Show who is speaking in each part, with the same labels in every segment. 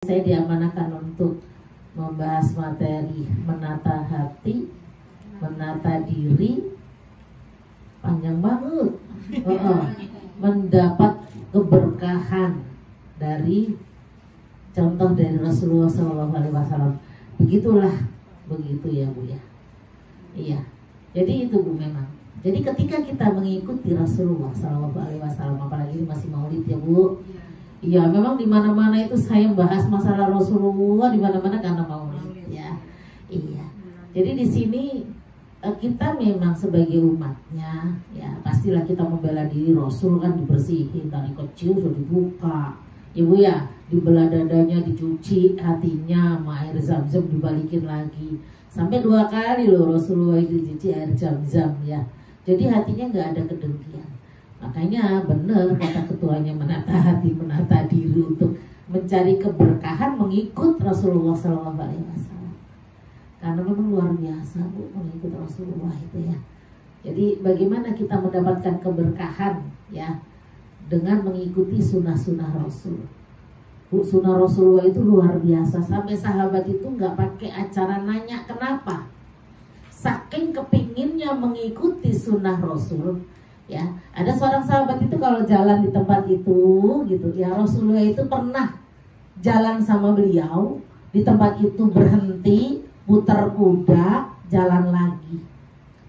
Speaker 1: Saya diamanahkan untuk membahas materi menata hati, menata diri, panjang banget. Mendapat keberkahan dari contoh dari Rasulullah SAW. Begitulah, begitu ya Bu ya. Iya. Jadi itu Bu memang. Jadi ketika kita mengikuti Rasulullah SAW, apalagi masih Maulid ya Bu. Iya, memang di mana-mana itu saya bahas masalah Rasulullah di mana-mana karena Maulid ya. Iya. Jadi di sini kita memang sebagai umatnya ya pastilah kita membela diri. Rasul kan dibersihin dari kecil sudah dibuka. Ibu ya, dibelah dadanya, dicuci hatinya sama air zam-zam dibalikin lagi. Sampai 2 kali loh Rasulullah itu dicuci air zam-zam ya. Jadi hatinya nggak ada kedengkian. Makanya benar kata ketuanya, menata hati, menata diri untuk mencari keberkahan mengikut Rasulullah SAW. Karena memang luar biasa Bu mengikut Rasulullah itu ya. Jadi bagaimana kita mendapatkan keberkahan ya dengan mengikuti sunnah-sunnah Rasul. Bu, sunnah Rasulullah itu luar biasa. Sampai sahabat itu nggak pakai acara nanya kenapa. Saking kepinginnya mengikuti sunnah Rasul. Ya, ada seorang sahabat itu kalau jalan di tempat itu gitu ya, Rasulullah itu pernah jalan sama beliau di tempat itu, berhenti, putar kuda, jalan lagi,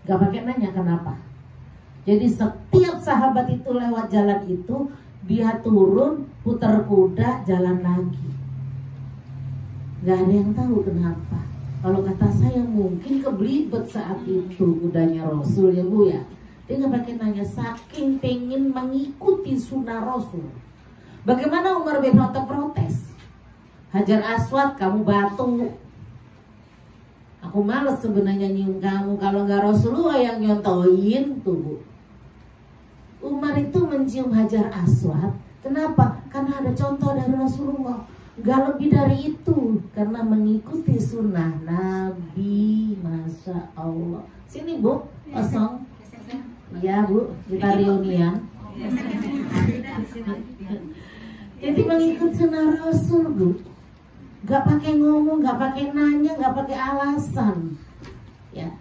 Speaker 1: gak pakai nanya kenapa. Jadi setiap sahabat itu lewat jalan itu, dia turun, putar kuda, jalan lagi. Gak ada yang tahu kenapa. Kalau kata saya mungkin keblibet saat itu kudanya Rasul ya Bu ya. Dia nggak pakai nanya, saking pengen mengikuti sunnah Rasul. Bagaimana Umar bin Khattab protes? Hajar Aswad, kamu batu. Aku males sebenarnya nyium kamu. Kalau nggak Rasulullah yang nyontoin tuh Bu. Umar itu mencium Hajar Aswad. Kenapa? Karena ada contoh dari Rasulullah. Gak lebih dari itu. Karena mengikuti sunnah Nabi. Masya Allah. Sini Bu, kosong. Ya Bu, kita reunian. Jadi mengikut sunnah Rasul Bu. Gak pakai ngomong, gak pakai nanya, gak pakai alasan. Ya.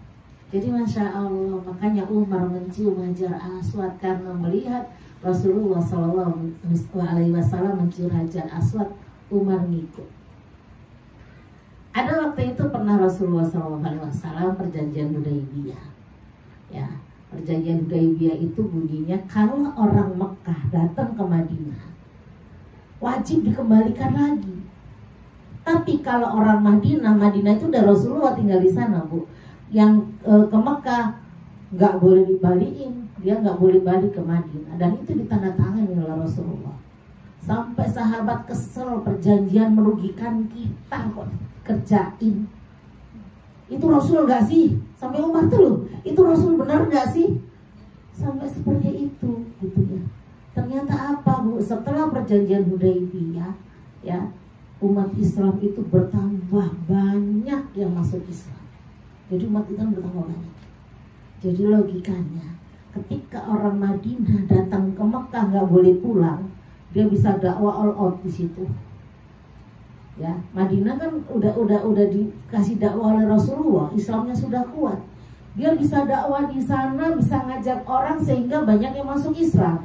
Speaker 1: Jadi Masya Allah, makanya Umar mencium Hajar Aswad karena melihat Rasulullah SAW mencium Hajar Aswad, Umar ngikut. Ada waktu itu pernah Rasulullah SAW perjanjian Hudaybiyah. Ya. Perjanjian Hudaybiyah itu bunyinya kalau orang Mekah datang ke Madinah wajib dikembalikan lagi. Tapi kalau orang Madinah itu udah Rasulullah tinggal di sana Bu. Yang ke Mekah nggak boleh dibalikin, dia nggak boleh balik ke Madinah. Dan itu ditandatangani oleh Rasulullah. Sampai sahabat kesel, perjanjian merugikan kita kok kerjain. Itu Rasul gak sih? Sampai Umar tuh loh, itu Rasul benar gak sih? Sampai seperti itu gitu ya. Ternyata apa Bu? Setelah perjanjian Hudaybiyah ya, umat Islam itu bertambah banyak yang masuk Islam. Jadi umat Islam bertambah banyak. Jadi logikanya ketika orang Madinah datang ke Mekah gak boleh pulang, dia bisa dakwah all out di situ. Ya, Madinah kan udah dikasih dakwah oleh Rasulullah, Islamnya sudah kuat. Dia bisa dakwah di sana, bisa ngajak orang sehingga banyak yang masuk Islam.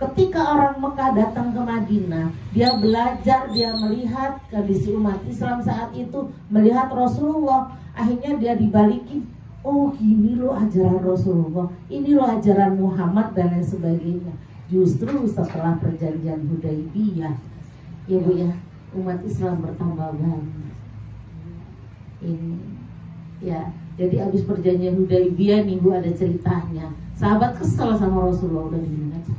Speaker 1: Ketika orang Mekah datang ke Madinah, dia belajar, dia melihat kondisi umat Islam saat itu, melihat Rasulullah, akhirnya dia dibalikin. Oh gini loh ajaran Rasulullah, ini loh ajaran Muhammad dan lain sebagainya. Justru setelah perjanjian Hudaybiyah, ya Bu ya, umat Islam bertambah banyak. Ini ya, jadi habis perjanjian Hudaybiyah nih Bu ada ceritanya. Sahabat kesel sama Rasulullah, udah dibilang aja.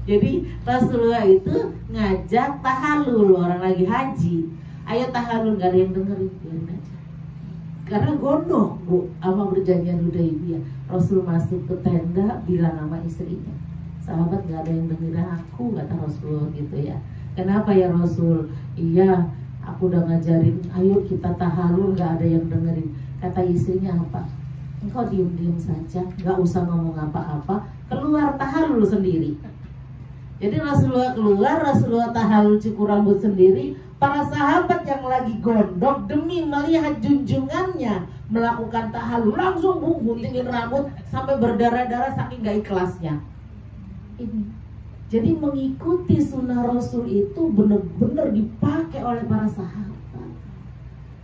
Speaker 1: Jadi Rasulullah itu ngajak tahalul, orang lagi haji. Ayo tahalul, gak ada yang dengerin, biarin aja. Karena gondok Bu sama perjanjian Hudaybiyah. Rasul masuk ke tenda bilang sama istrinya, sahabat gak ada yang dengerin aku, kata Rasulullah gitu ya. Kenapa ya Rasul? Iya, aku udah ngajarin, ayo kita tahalul, gak ada yang dengerin. Kata istrinya apa? Engkau diem-diem saja, gak usah ngomong apa-apa, keluar tahalul sendiri. Jadi Rasulullah keluar, Rasulullah tahallul cukur rambut sendiri. Para sahabat yang lagi gondok demi melihat junjungannya melakukan tahallul langsung guntingin rambut sampai berdarah-darah saking gak ikhlasnya. Ini. Jadi mengikuti sunnah Rasul itu benar-benar dipakai oleh para sahabat.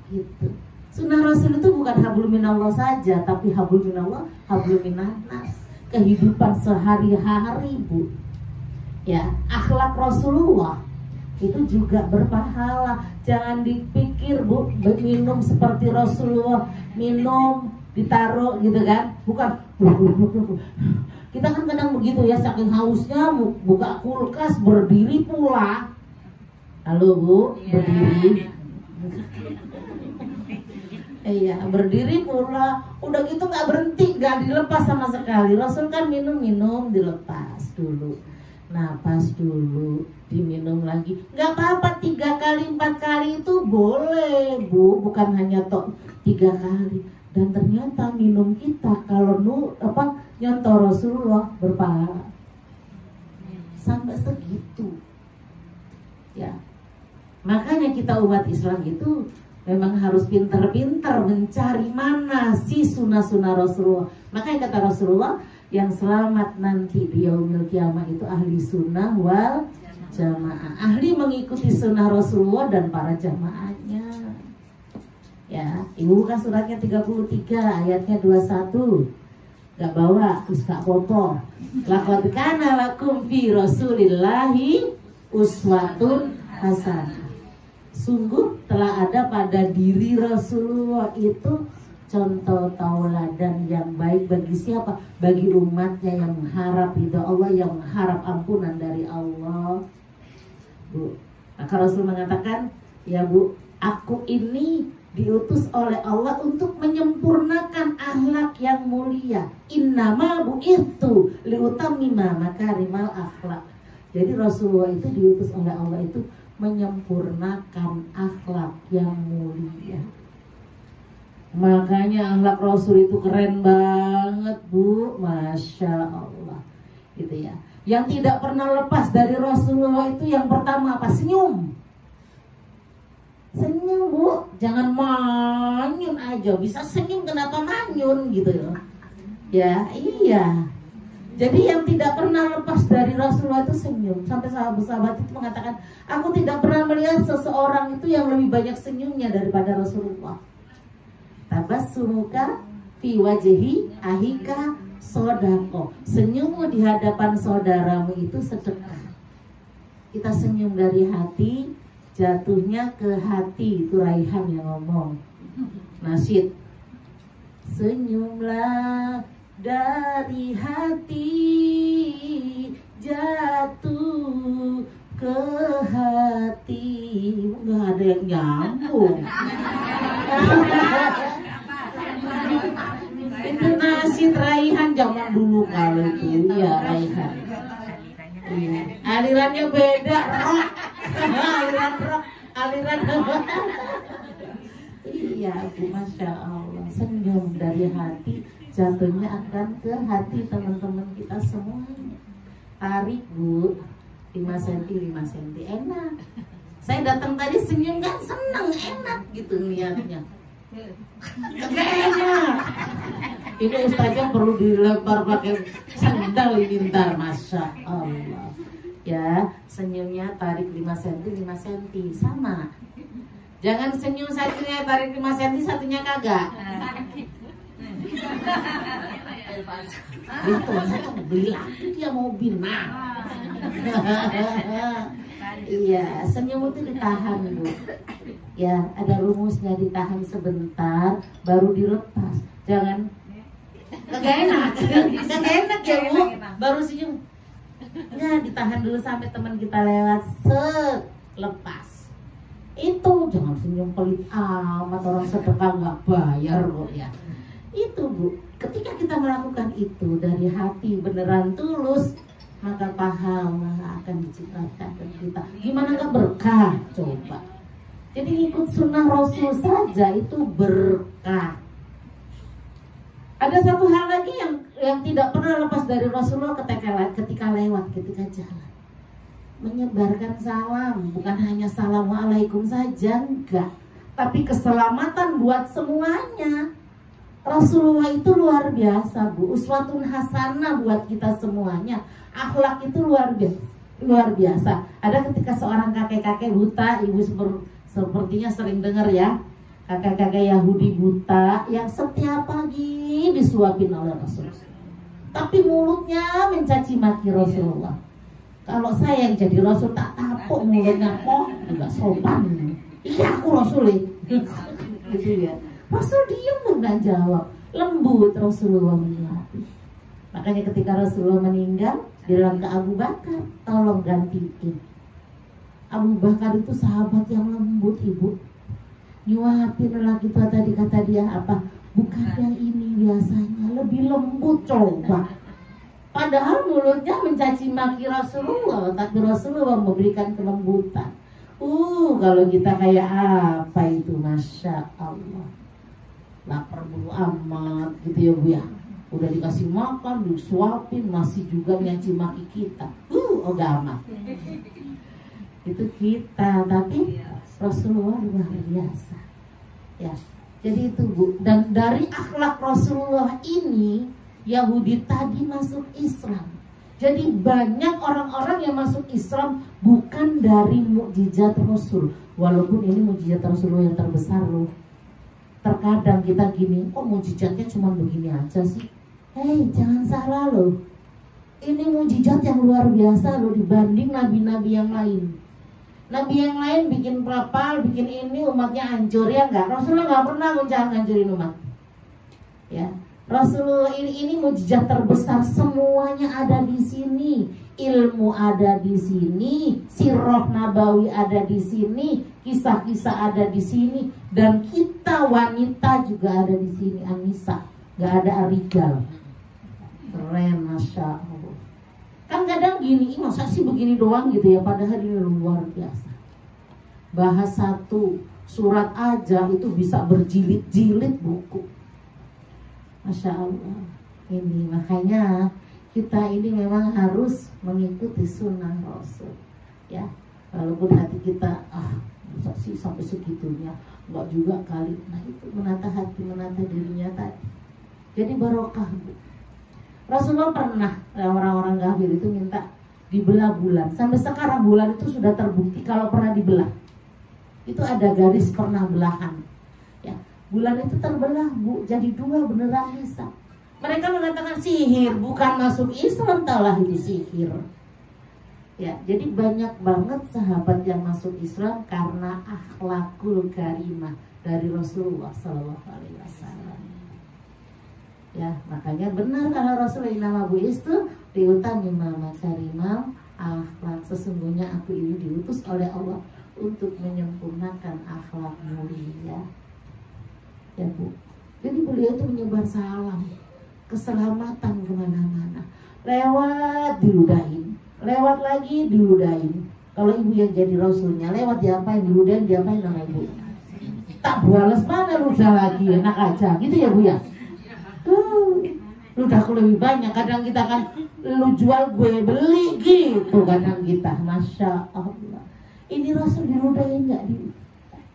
Speaker 1: Gitu. Sunnah Rasul itu bukan hablum minallah saja, tapi hablum minallah, hablum minannas. Kehidupan sehari-hari, Bu. Ya, akhlak Rasulullah itu juga berpahala. Jangan dipikir, Bu, minum seperti Rasulullah, minum ditaruh gitu kan. Bukan. Kita kan kadang begitu ya, saking hausnya buka kulkas berdiri pula. Halo Bu, berdiri. Iya, berdiri pula. Udah gitu nggak berhenti, nggak dilepas sama sekali. Rasul kan minum dilepas dulu. Napas dulu, diminum lagi. Gak apa-apa 3 kali 4 kali itu boleh, Bu. Bukan hanya 3 kali. Dan ternyata minum kita kalau nyontoh Rasulullah berpahala sampai segitu. Ya, makanya kita umat Islam itu memang harus pintar-pintar mencari mana sih sunnah-sunnah Rasulullah. Makanya kata Rasulullah, yang selamat nanti di yaumil kiamah itu ahli sunnah wal jamaah, ahli mengikuti sunnah Rasulullah dan para jamaahnya. Ya, Ibu buka suratnya 33 ayatnya 21. Gak bawa, terus gak foto. Laqad kana lakum fi Rasulillahi uswatun hasanah. Sungguh telah ada pada diri Rasulullah itu contoh tauladan yang baik bagi siapa? Bagi umatnya yang mengharap ridha Allah, yang mengharap ampunan dari Allah. Bu, maka Rasul mengatakan, ya Bu, aku ini diutus oleh Allah untuk menyempurnakan akhlak yang mulia. Innama bu'ithu liutammima makarimal akhlak. Jadi Rasulullah itu diutus oleh Allah itu menyempurnakan akhlak yang mulia. Makanya akhlak Rasul itu keren banget, Bu. Masya Allah. Gitu ya. Yang tidak pernah lepas dari Rasulullah itu yang pertama apa? Senyum. Senyum, Bu. Jangan manyun aja. Bisa senyum kenapa manyun gitu ya. Ya, iya. Jadi yang tidak pernah lepas dari Rasulullah itu senyum. Sampai sahabat-sahabat itu mengatakan, aku tidak pernah melihat seseorang itu yang lebih banyak senyumnya daripada Rasulullah. Tabassumuka fi wajhi ahika sodako. Senyummu di hadapan saudaramu itu sedekah. Kita senyum dari hati, jatuhnya ke hati. Itu Raihan yang ngomong. Nasyid. Senyumlah dari hati, jatuh ke hati. Nggak ada yang nyambung. Itu nasyid Raihan zaman dulu kalau itu ya Raihan. Alirannya beda, rock. Aliran rock, aliran iya, Bu, Masya Allah. Senyum dari hati, jatuhnya akan ke hati teman-teman kita semuanya. Tarik, Bu, 5 cm 5 cm, enak. Saya datang tadi senyum kan seneng, enak gitu lihatnya. Gak enak. Ini ustaznya perlu dilempar pakai sandal ini ntar, Masya Allah. Ya, senyumnya tarik 5 cm 5 cm sama. Jangan senyum satunya tarik 5 cm satunya kagak. Itu beli lagi dia mobil nah. Iya, senyum itu ditahan, Bu. Ya, ada rumusnya, ditahan sebentar baru dilepas. Jangan kagak enak. Kagak enak ya, Bu. Baru senyum. Nah, ditahan dulu sampai teman kita lewat, set, lepas. Itu jangan senyum pelit amat, orang sedekah nggak bayar kok ya. Itu, Bu, ketika kita melakukan itu dari hati beneran tulus, maka pahala akan diciptakan ke kita. Gimana nggak berkah? Coba. Jadi ikut sunnah Rasul saja itu berkah. Ada satu hal lagi yang tidak pernah lepas dari Rasulullah ketika lewat, ketika jalan. menyebarkan salam, bukan hanya assalamualaikum saja, enggak, tapi keselamatan buat semuanya. Rasulullah itu luar biasa, Bu. Uswatun hasanah buat kita semuanya. Akhlak itu luar biasa, luar biasa. Ada ketika seorang kakek-kakek buta, ibu sepertinya sering dengar ya, kakek-kakek Yahudi buta yang setiap pagi disuapin oleh Rasulullah, tapi mulutnya mencaci maki Rasulullah. Kalau saya yang jadi Rasul tak tapuk mulutnya, kok juga sopan. Iya, aku Rasul gitu ya. Rasul diam dan jawab, lembut Rasulullah menyikapi. Makanya ketika Rasulullah meninggal, bilang ke Abu Bakar, tolong gantiin. Abu Bakar itu sahabat yang lembut, Ibu. Nyuapin lagi tua tadi, kata dia apa? Bukan yang ini biasanya, lebih lembut coba. Padahal mulutnya mencaci maki Rasulullah, tapi Rasulullah memberikan kelembutan. Kalau kita kayak apa itu, Masya Allah. Lapar bulu amat gitu ya Bu ya. Udah dikasih makan, disuapin, masih juga nyaci maki kita. Amat. Itu kita, tapi Rasulullah luar biasa. Ya. Jadi itu Bu. Dan dari akhlak Rasulullah ini, Yahudi tadi masuk Islam. Jadi banyak orang-orang yang masuk Islam bukan dari mukjizat Rasul. Walaupun ini mukjizat Rasulullah yang terbesar loh. Terkadang kita gini, kok mukjizatnya cuma begini aja sih? Hei, jangan salah loh. Ini mukjizat yang luar biasa loh dibanding nabi-nabi yang lain. Nabi yang lain bikin kapal, bikin ini, umatnya hancur, ya enggak? Rasulullah nggak pernah ngancurin umat. Ya, Rasulullah ini mukjizat terbesar, semuanya ada di sini. Ilmu ada di sini, sirah nabawi ada di sini, kisah-kisah ada di sini, dan kita wanita juga ada di sini. Anissa, nggak ada Arigal. Keren, Masya Allah. Kan kadang gini, masa sih begini doang gitu ya, padahal ini luar biasa. Bahas satu surat aja itu bisa berjilid-jilid buku. Masya Allah. Ini makanya kita ini memang harus mengikuti sunnah Rasul, ya. Walaupun hati kita masa sih sampai segitunya, enggak juga kali. Nah itu menata hati, menata dirinya tadi. Jadi barokah Bu. Rasulullah pernah orang-orang kafir itu minta dibelah bulan. Sampai sekarang bulan itu sudah terbukti kalau pernah dibelah. Itu ada garis pernah belahan. Ya, bulan itu terbelah Bu, jadi dua beneran bisa. Mereka mengatakan sihir, bukan masuk Islam, talah itu sihir. Ya, jadi banyak banget sahabat yang masuk Islam karena akhlakul karimah dari Rasulullah SAW. Ya, makanya benar kalau Rasulullah nama Bu itu diutan imam karimah akhlak. Sesungguhnya aku ini diutus oleh Allah untuk menyempurnakan akhlak mulia. Ya Bu, jadi beliau itu menyebar salam, keselamatan kemana-mana. Lewat diludahin, lewat lagi diludahin. Kalau ibu yang jadi rasulnya, lewat diapain, diludahin, diapain sama ibu? Tak bualas mana ludah lagi, enak aja, gitu ya Bu ya. Ludahku lebih banyak. Kadang kita kan, lu jual gue beli gitu. Kadang kita, Masya Allah. Ini Rasul diludahin gak di?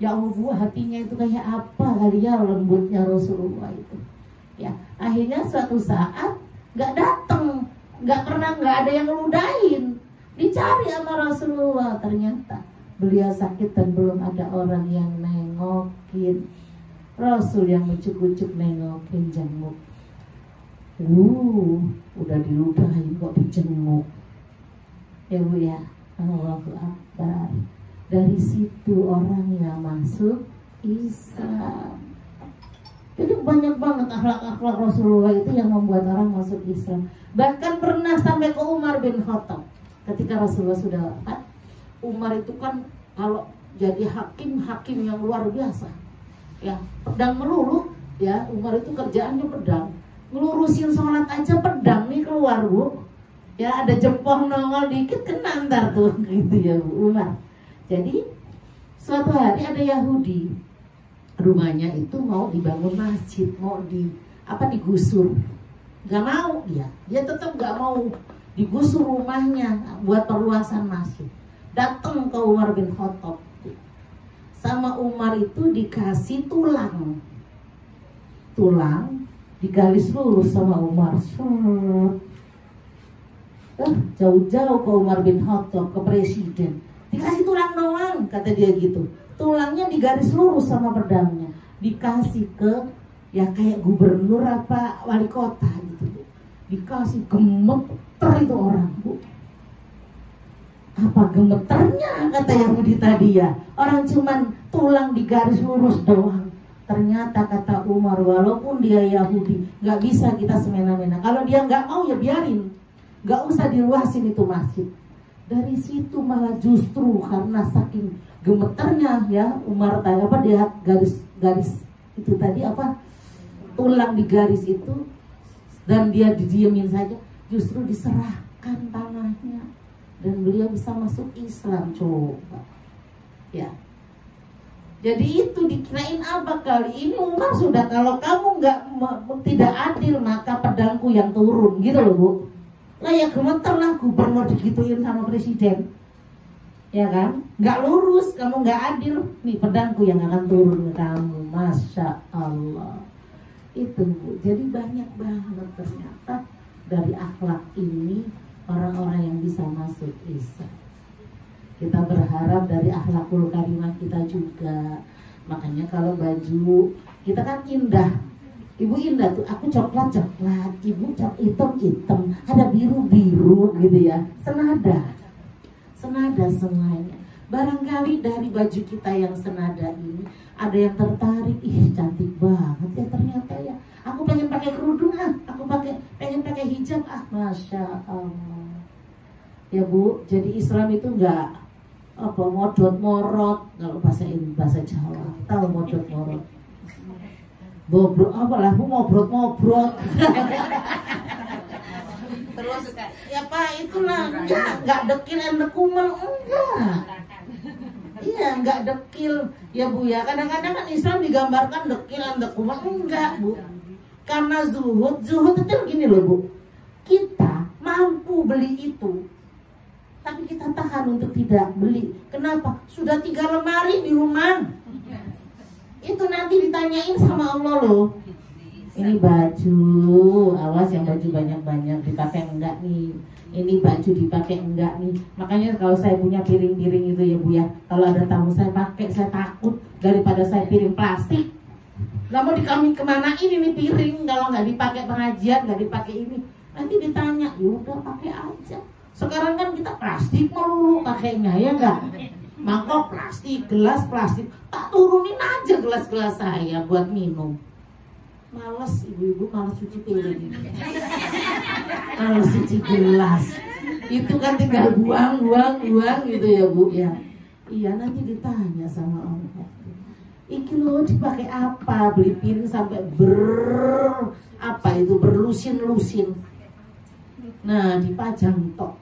Speaker 1: Ya Allah Bu, hatinya itu kayak apa kali ya lembutnya Rasulullah itu. Ya, akhirnya suatu saat nggak datang, nggak ada yang ludahin, dicari sama Rasulullah. Ternyata beliau sakit dan belum ada orang yang nengokin. Rasul yang ucuk-ucuk nengokin jenguk. Udah diludahin kok dijenguk. Ya Bu ya, Allahu Akbar. Dari situ orang yang masuk Islam. Jadi banyak banget akhlak-akhlak Rasulullah itu yang membuat orang masuk Islam. Bahkan pernah sampai ke Umar bin Khattab. Ketika Rasulullah sudah wafat, Umar itu kan kalau jadi hakim yang luar biasa. Ya, pedang melulu, ya, Umar itu kerjaannya pedang. Ngelurusin sholat aja pedang nih keluar Bu. Ya, ada jempol nongol dikit kena ntar tuh gitu ya Bu Umar. Jadi suatu hari ada Yahudi, rumahnya itu mau dibangun masjid, mau digusur, nggak mau dia tetap nggak mau digusur rumahnya buat perluasan masjid. datang ke Umar bin Khattab. Sama Umar itu dikasih tulang digaris lurus sama Umar. Jauh-jauh ke Umar bin Khattab, ke presiden, dikasih tulang doang, kata dia gitu. Tulangnya digaris lurus sama pedangnya, dikasih ke ya kayak gubernur apa wali kota gitu. Dikasih, gemeter itu orang, Bu. Apa gemeternya, kata Yahudi tadi ya, orang cuman tulang digaris lurus doang. Ternyata kata Umar, walaupun dia Yahudi, gak bisa kita semena-mena. Kalau dia gak mau ya biarin, gak usah diluasin itu masjid. Dari situ malah justru karena saking gemeternya ya Umar tadi apa, dia garis itu tadi apa, tulang digaris itu, dan dia didiemin saja, justru diserahkan tanahnya dan beliau bisa masuk Islam. Coba ya, jadi itu dikirain apa kali ini Umar sudah, kalau kamu tidak adil maka pedangku yang turun gitu loh, Bu. Lah ya gemeter lah, gubernur digituin sama presiden, ya kan, nggak lurus, kamu nggak adil, nih pedangku yang akan turun ke kamu. Masya Allah. Itu, Bu. Jadi banyak banget ternyata dari akhlak ini orang-orang yang bisa masuk Islam. Kita berharap dari akhlakul karimah kita juga. Makanya kalau baju kita kan indah, ibu indah tuh, aku coklat, ibu hitam, ada biru gitu ya, senada semuanya. Barangkali dari baju kita yang senada ini ada yang tertarik, ih cantik banget ya ternyata ya, aku pengen pakai kerudung aku pengen pakai hijab Masya Allah ya, Bu. Jadi Islam itu enggak apa modot morot, kalau bahasa Jawa tahu modot morot, bobrok apalah, Bu, mobrot terus ya Pak, itulah enggak dekil and kumel, enggak. Iya, enggak dekil ya, Bu ya. Kadang-kadang kan Islam digambarkan dekil and kumel, enggak, Bu. Karena zuhud itu gini loh, Bu. Kita mampu beli itu, tapi kita tahan untuk tidak beli. Kenapa? Sudah 3 lemari di rumah. Itu nanti ditanyain sama Allah loh. Ini baju, awas yang baju banyak-banyak dipakai enggak nih. Ini baju dipakai enggak nih. Makanya kalau saya punya piring-piring itu ya, Bu ya, kalau ada tamu saya pakai, saya takut daripada saya piring plastik. Nggak mau kemana ini nih piring, kalau nggak dipakai pengajian, nggak dipakai ini, nanti ditanya, ya udah pakai aja. Sekarang kan kita plastik melulu pakainya, ya enggak? Mangkok plastik, gelas plastik, tak turunin aja gelas-gelas saya buat minum. Males ibu-ibu, males cuci piring, males cuci gelas. Itu kan tinggal buang gitu ya, Bu ya. Iya, nanti ditanya sama Allah, iki lo dipakai apa? Beli piring sampai berlusin-lusin. Nah, dipajang tok.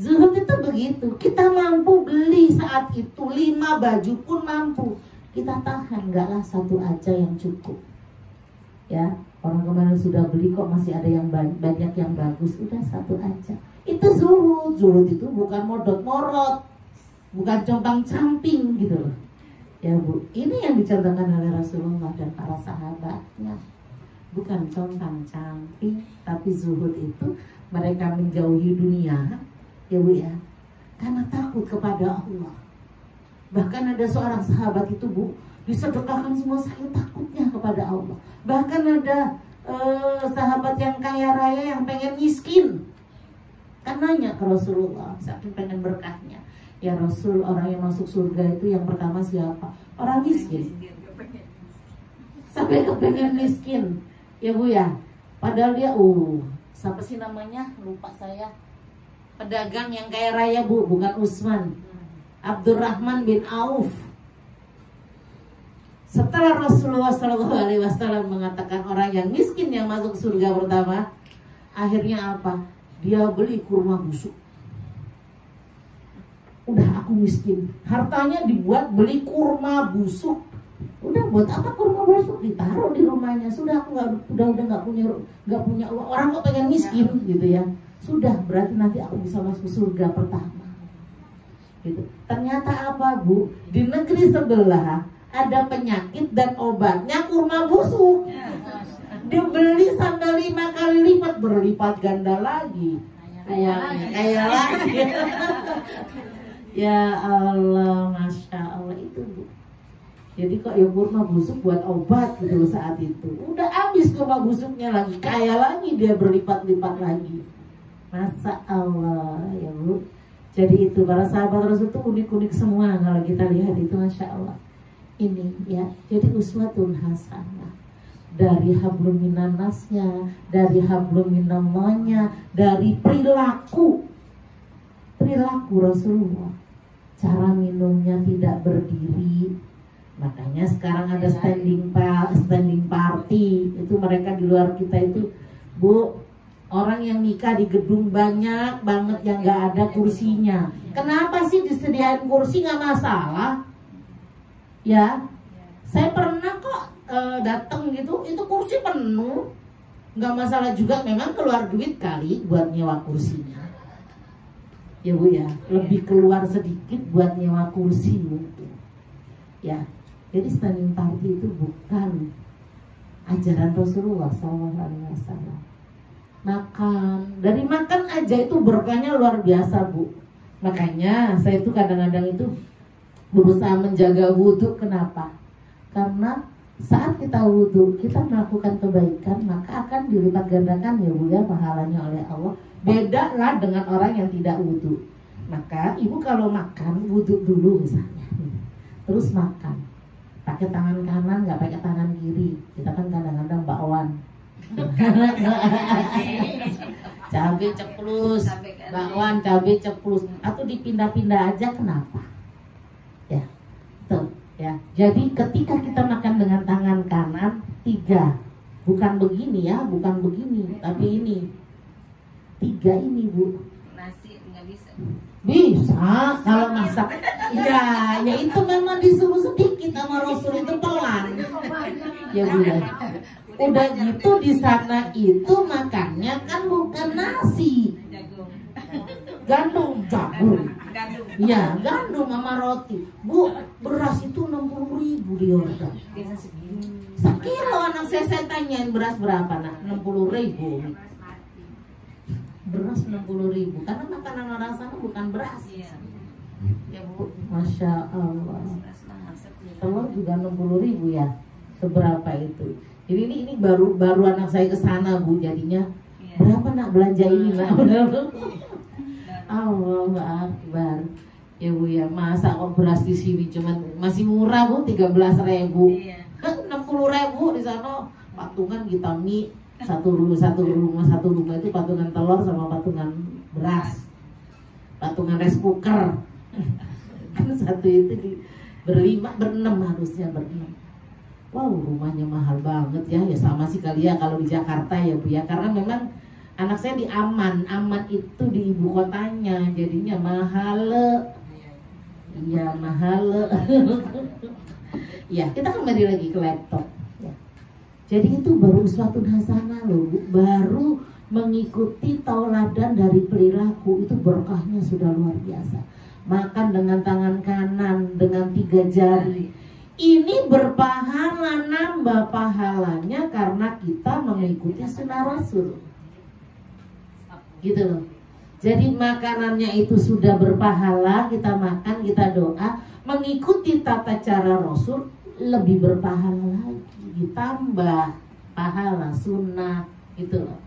Speaker 1: Zuhud itu begitu. Kita mampu beli saat itu 5 baju pun mampu. Kita tahan, enggaklah 1 aja yang cukup. Ya, orang kemarin sudah beli kok masih ada yang banyak yang bagus, udah 1 aja. Itu zuhud. Zuhud itu bukan modot-morot, bukan compang-camping gitu loh. Ya, Bu, ini yang dicontohkan oleh Rasulullah dan para sahabatnya. Bukan compang-camping, tapi zuhud itu mereka menjauhi dunia, ya, Bu ya, karena takut kepada Allah. Bahkan ada seorang sahabat itu, Bu, disedekahkan semua saking takutnya kepada Allah. Bahkan ada sahabat yang kaya raya yang pengen miskin, kan nanya ke Rasulullah, saking pengen berkahnya, ya Rasul, orang yang masuk surga itu yang pertama siapa? Orang miskin. Sampai kepengen miskin, ya, Bu ya. Padahal dia, siapa sih namanya? Lupa saya. Pedagang yang kaya raya, Bu, bukan Utsman. Abdurrahman bin Auf. Setelah Rasulullah SAW mengatakan orang yang miskin yang masuk surga pertama, akhirnya apa? Dia beli kurma busuk. Udah aku miskin, hartanya dibuat beli kurma busuk. Udah, buat apa kurma busuk? Ditaruh di rumahnya. Sudah, aku udah nggak punya uang. Orang kok pengen miskin gitu ya. Sudah, berarti nanti aku bisa masuk surga pertama. Gitu. Ternyata apa Bu? Di negeri sebelah ada penyakit dan obatnya kurma busuk. Dibeli sampai 5 kali lipat, berlipat ganda lagi. Kayak lagi. Ya Allah, Masya Allah itu Bu. Jadi kok ya kurma busuk buat obat gitu saat itu. Udah habis kurma busuknya lagi, kaya lagi dia berlipat-lipat lagi. Masa Allah ya Bu. Jadi itu para sahabat Rasul itu unik-unik semua kalau kita lihat itu, Masya Allah. Ini ya, jadi uswatun hasanah. Dari hablum minannasnya, dari hablum minallahnya, dari perilaku Rasulullah. Cara minumnya tidak berdiri. Makanya sekarang ada standing party. Itu mereka di luar kita itu, Bu, orang yang nikah di gedung banyak banget yang nggak ada kursinya. Kenapa sih disediain kursi, nggak masalah? Ya, saya pernah kok datang gitu, itu kursi penuh, nggak masalah juga. Memang keluar duit kali buat nyewa kursinya, ya Bu ya, lebih keluar sedikit buat nyewa kursi mungkin. Ya, jadi standing party itu bukan ajaran Rasulullah SAW. Makan, dari makan aja itu berkahnya luar biasa Bu. Makanya saya itu kadang-kadang itu berusaha menjaga wudhu. Kenapa? Karena saat kita wudhu, kita melakukan kebaikan, maka akan dilipat gandakan ya Bu ya pahalanya oleh Allah. Beda lah dengan orang yang tidak wudhu. Maka ibu kalau makan wudhu dulu misalnya, terus makan pakai tangan kanan, nggak pakai tangan kiri. Kita kan kadang-kadang bakwan, cabai ceplus, bakwan cabai ceplus, atau dipindah-pindah aja. Kenapa? Ya, tuh ya. Jadi ketika kita makan dengan tangan kanan 3, bukan begini ya, bukan begini, tapi ini 3 ini Bu.
Speaker 2: Nasi nggak bisa.
Speaker 1: Bisa kalau masak. Ya itu memang disuruh sedikit sama Rasul itu pelan. Ya Bu ya. Udah gitu di sana itu makannya kan bukan nasi, jagung. Iya, gandum sama roti. Bu, beras itu 60.000 di order. Sekilo anak saya tanyain beras berapa nak? 60.000. Beras 60.000 karena makanan orang sana bukan beras. Ya Bu, Masya Allah. Telur juga 60.000 ya. Seberapa itu? Jadi ini baru anak saya ke sana Bu, jadinya berapa nak belanja ini nak? Allahu Akbar. Ya Bu ya, masa kok beras di sini cuman masih murah Bu, 13.000. 60.000 di sana patungan kita mie satu rumah itu patungan telur sama patungan beras, patungan rice cooker. Kan satu itu berenam harusnya berenam. Wow, rumahnya mahal banget ya. Ya sama sih kali ya kalau di Jakarta ya Bu ya. Karena memang anak saya di Aman itu di ibu kotanya, jadinya mahal. Iya mahal. Ya, kita kembali lagi ke laptop. Ya. Jadi itu baru uswatun hasanah loh Bu. Baru mengikuti tauladan dari perilaku itu berkahnya sudah luar biasa. Makan dengan tangan kanan dengan 3 jari. Ini berpahala, nambah pahalanya karena kita mengikuti sunnah Rasul. Gitu loh. Jadi makanannya itu sudah berpahala, kita makan, kita doa, mengikuti tata cara Rasul lebih berpahala lagi, ditambah pahala sunnah gitu loh.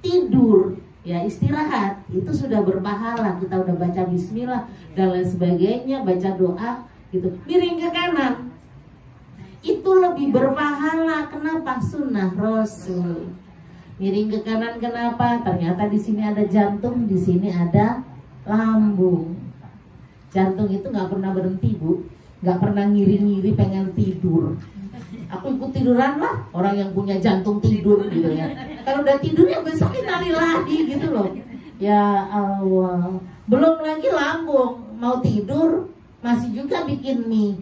Speaker 1: Tidur, ya istirahat, itu sudah berpahala, kita udah baca bismillah dan lain sebagainya, baca doa gitu. Miring ke kanan, itu lebih berpahala. Kenapa? Sunnah Rasul. Miring ke kanan kenapa? Ternyata di sini ada jantung, di sini ada lambung. Jantung itu nggak pernah berhenti Bu, nggak pernah ngiri-ngiri pengen tidur. Aku ikut tiduran lah, orang yang punya jantung tidur gitu ya. Kalau udah tidur ya besok nari lagi gitu loh. Ya Allah. Belum lagi lambung, mau tidur masih juga bikin mie.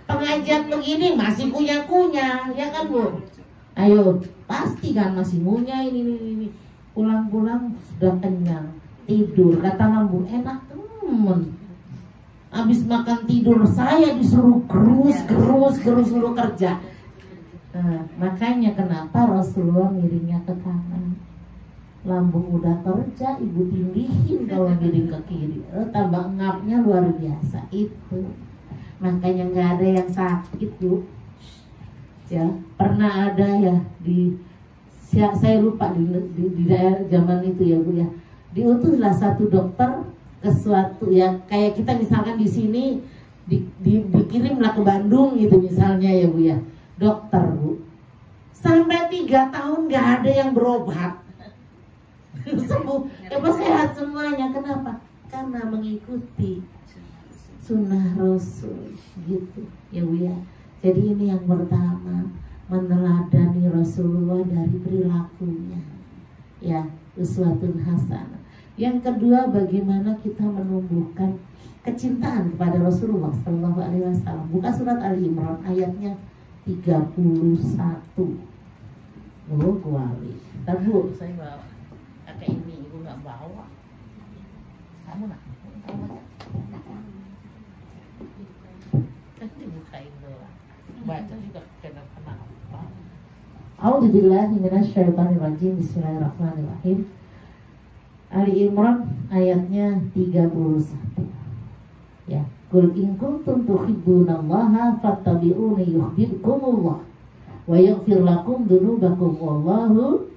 Speaker 1: Pengajian begini masih kunyah-kunyah, ya kan Bu? Ayo, pasti kan masih ngunyah ini. Pulang-pulang sudah kenyang, tidur. Kata lambung, enak temen. Habis makan tidur saya disuruh gerus suruh kerja. Nah, makanya kenapa Rasulullah miringnya ke kanan. Lambung udah kerja, ibu tindihin kalau miring ke kiri. Tambah ngapnya luar biasa itu. Makanya nggak ada yang sakit, Bu. Ya, pernah ada ya saya lupa di daerah zaman itu ya, Bu ya. Diutuslah satu dokter ke suatu ya, kayak kita misalkan di sini dikirimlah ke Bandung gitu misalnya ya, Bu ya. Dokter, Bu. Sampai 3 tahun nggak ada yang berobat. Sembuh, sehat semuanya. Kenapa? Karena mengikuti sunnah Rasul gitu ya, Bu ya. Jadi ini yang pertama, meneladani Rasulullah dari perilakunya ya, uswatun hasanah. Yang kedua, bagaimana kita menumbuhkan kecintaan kepada Rasulullah Sallallahu Alaihi Wasallam. Buka surat Ali Imran ayatnya 31. Oh, kuali. Tahu saya bawa. Kayak ini ibu nggak bawa. Kamu nak? Kamu baca? Nanti bukain doang. Baca juga kenapa? A'udzubillahi minasyaitonirrajim. Bismillahirrahmanirrahim. Ali Imran ayatnya 31. Ya, qul in kuntum tuhibbunallaha fattabi'uni yuhibbukumullah wa yaghfir lakum dzunubakum wallahu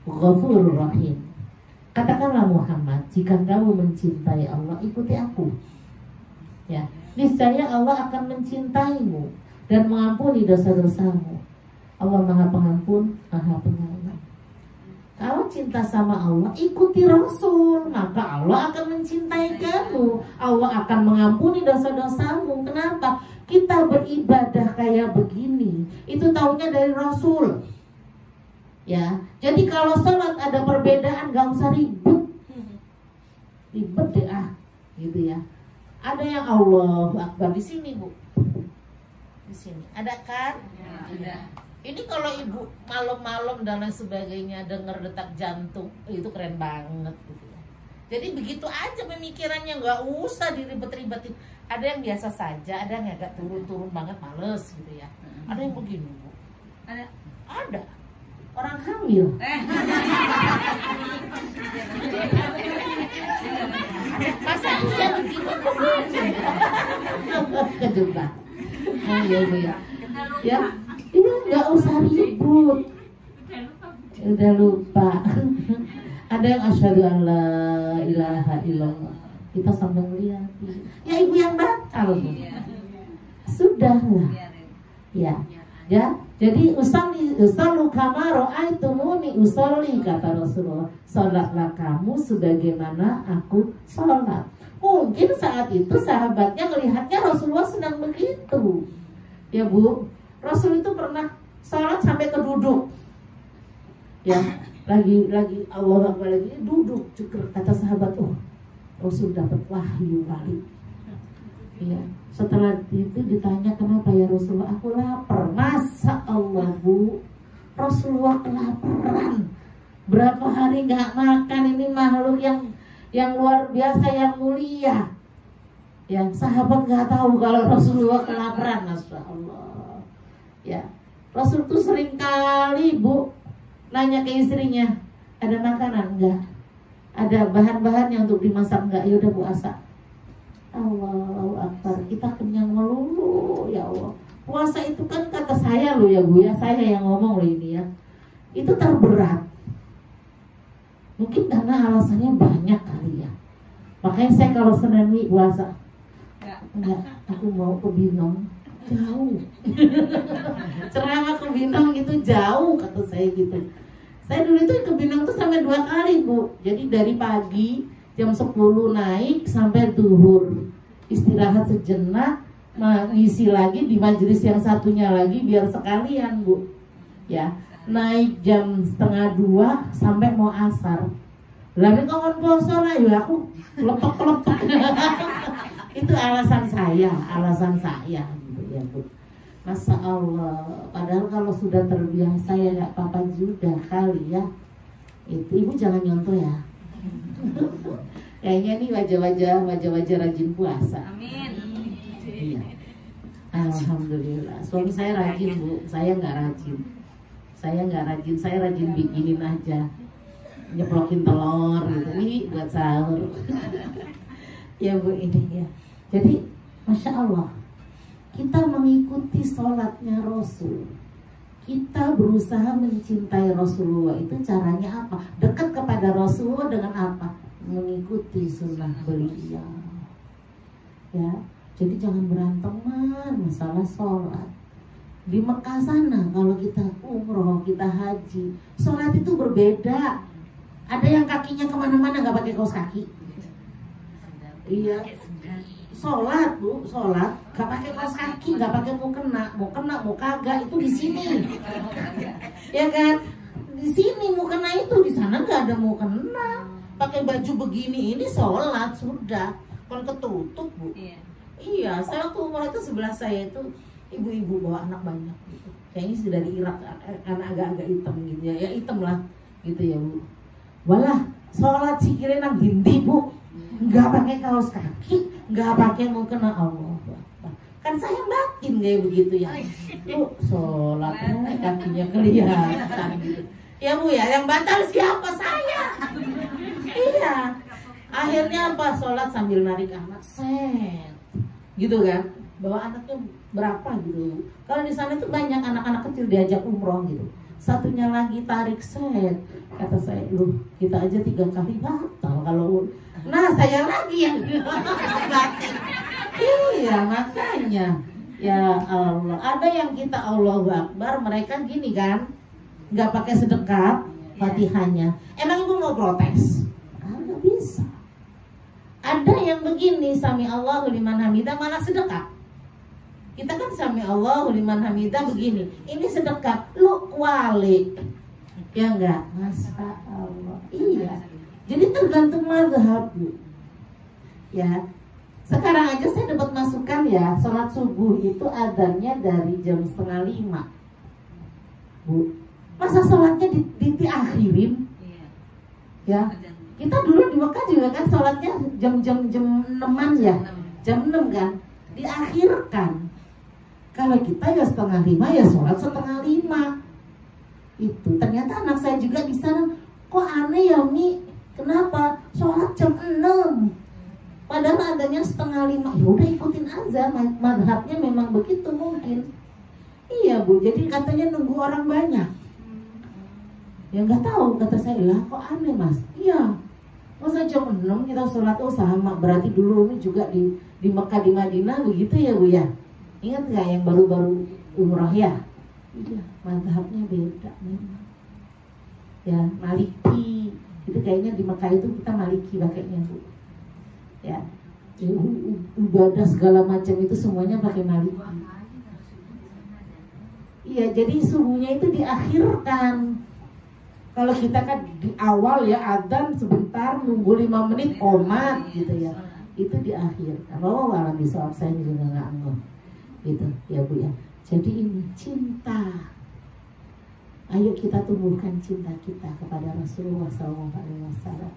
Speaker 1: ghafurur rahim. Katakanlah Muhammad, jika kamu mencintai Allah, ikuti aku. Ya, niscaya Allah akan mencintaimu dan mengampuni dosa-dosamu. Allah Maha Pengampun, Maha Penyayang. Kalau cinta sama Allah, ikuti Rasul, maka Allah akan mencintai kamu. Allah akan mengampuni dosa-dosamu. Kenapa? Kita beribadah kayak begini, itu taunya dari Rasul. Ya, jadi kalau sholat ada perbedaan, gak usah ribet deh gitu ya. Ada yang Allah Akbar di sini, Bu. Di sini ada kan? Ya, ada. Ini kalau ibu malam-malam dan lain sebagainya dengar detak jantung, itu keren banget gitu ya. Jadi begitu aja pemikirannya, nggak usah diribet-ribetin. Ada yang biasa saja, ada yang agak turun-turun banget, males gitu ya. Ada yang begini, Bu. Ada. Orang hamil. Masa dia begitu kejebak. Oh iya, Bu ya. Ya. Iya, nggak usah ribut. Udah lupa. Ada yang asyhadu an la ilaha illallah. Kita sambil melihat. Ya ibu yang batal. Sudahlah. Ya. Ya. Jadi usallu kama ra'aitumuni usolli, kata Rasulullah. Salatlah kamu sebagaimana aku salat. Mungkin saat itu sahabatnya melihatnya Rasulullah sedang begitu. Ya, Bu. Rasul itu pernah salat sampai ke duduk. Ya, lagi Allah Akbar lagi duduk cukur. Kata sahabat, oh, Rasul dapat wahyu kali. Ya, setelah itu ditanya, kenapa ya Rasulullah? Aku lapar. Masa Allah, Bu, Rasulullah kelaparan. Berapa hari nggak makan, ini makhluk yang luar biasa, yang mulia. Ya, sahabat nggak tahu kalau Rasulullah kelaparan, Masya Allah. Ya, Rasul tuh sering kali, Bu, nanya ke istrinya, ada makanan enggak? Ada bahan-bahan yang untuk dimasak enggak? Ya udah, Bu, masak. Allahu Akbar, kita kenyang melulu, ya Allah. Puasa itu kan kata saya loh ya, Bu ya, saya yang ngomong loh ini ya. Itu terberat. Mungkin karena alasannya banyak kali ya. Makanya saya kalau Senin puasa, enggak, aku mau ke Binong. Jauh. Ceramah ke Binong itu jauh, kata saya gitu. Saya dulu itu ke Binong tuh sampai 2 kali, Bu. Jadi dari pagi jam 10 naik sampai zuhur, istirahat sejenak, ngisi lagi di majelis yang satunya lagi biar sekalian, Bu. Ya, naik jam 1:30 sampai mau asar. Lalu kawan poso lah, ya aku lepek-lepek. Itu alasan saya gitu ya, Bu. Masya Allah. Padahal kalau sudah terbiasa ya nggak apa-apa juga kali ya. Itu ibu jangan nyontoh ya. Kayaknya nih wajah-wajah rajin puasa.
Speaker 2: Amin.
Speaker 1: Iya. Alhamdulillah. Suami saya rajin, Bu. Saya nggak rajin. Saya rajin bikinin aja. Nyeplokin telur gitu nih buat sahur. Ya Bu, ini ya. Jadi Masya Allah, kita mengikuti sholatnya Rasul. Kita berusaha mencintai Rasulullah. Itu caranya apa? Dekat kepada Rasulullah dengan apa? Mengikuti sunnah beliau. Ya, jadi jangan beranteman masalah sholat. Di Mekah sana kalau kita umroh, kita haji, sholat itu berbeda. Ada yang kakinya kemana-mana nggak pakai kaos kaki. Iya. Sholat Bu, sholat gak pakai kaos kaki, gak pakai mukena, mau kagak itu di sini, ya kan? Di sini mukena itu, di sana nggak ada mukena. Pakai baju begini ini sholat sudah, kon ketutup Bu. Iya, saya tuh umroh itu sebelah saya itu ibu-ibu bawa anak banyak gitu. Kayaknya sih dari Irak, karena agak-agak hitam gitu ya hitam lah gitu ya Bu. Walah, sholat sih kira nang dindi Bu. Nggak pakai kaos kaki, nggak pakai mukena. Allah kan saya batin kayak begitu ya. Bu, sholat kakinya kelihatan gitu. Ya Bu ya, yang batal siapa? Saya. Iya. Akhirnya apa? Sholat sambil narik anak, set, gitu kan? Bawa anaknya berapa gitu. Kalau di sana itu banyak anak-anak kecil diajak umroh gitu. Satunya lagi tarik, set. Kata saya, loh kita aja 3 kali batal kalau. Nah saya lagi yang batin. Iya makanya. Ya Allah, ada yang kita Allahu Akbar, mereka gini kan, nggak pakai sedekap Fatihahnya. Emang ibu mau protes? Nggak bisa. Ada yang begini, Sami Allahu liman hamidah malah sedekap. Kita kan Sami Allahu liman hamidah begini, ini sedekap, lu wali. Ya enggak? Masya Allah. Iya. Jadi tergantung mazhab Bu. Ya. Sekarang aja saya dapat masukan ya, sholat subuh itu adanya dari jam 4:30. Bu, masa sholatnya diakhirin? Ya, kita dulu di Mekah juga kan sholatnya jam 6-an ya, jam 6 kan, diakhirkan. Kalau kita ya 4:30 ya sholat 4:30. Itu ternyata anak saya juga di sana, kok aneh ya Mi? Kenapa? Sholat jam 6. Padahal adanya 4:30. Ya udah ikutin aja, madhabnya memang begitu mungkin. Iya Bu, jadi katanya nunggu orang banyak. Ya nggak tahu, kata saya, lah kok aneh Mas? Iya, masa jam 6 kita sholat, oh sama. Berarti dulu ini juga di Mekah, di Madinah begitu ya Bu ya. Ingat nggak yang baru-baru umrah ya? Iya, madhabnya beda memang. Ya, Maliki. Itu kayaknya di Mekah itu kita Maliki pakainya Bu. Ya, ibadah segala macam itu semuanya pakai Maliki. Iya, jadi subuhnya itu diakhirkan. Kalau kita kan di awal ya adzan sebentar, nunggu 5 menit komat gitu ya. Itu diakhirkan. Oh, alam bisa saya juga nggak ngeh. Gitu ya Bu ya. Jadi ini cinta. Ayo kita tumbuhkan cinta kita kepada Rasulullah SAW.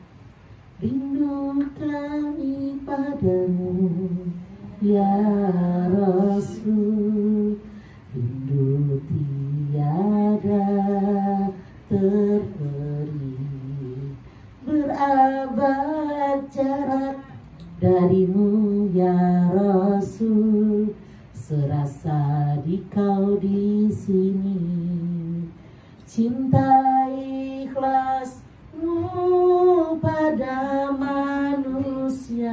Speaker 1: Rindu kami padamu, ya Rasul. Rindu tiada terberi, berabad jarak darimu ya Rasul. Serasa di kau di sini. Cinta ikhlasmu pada manusia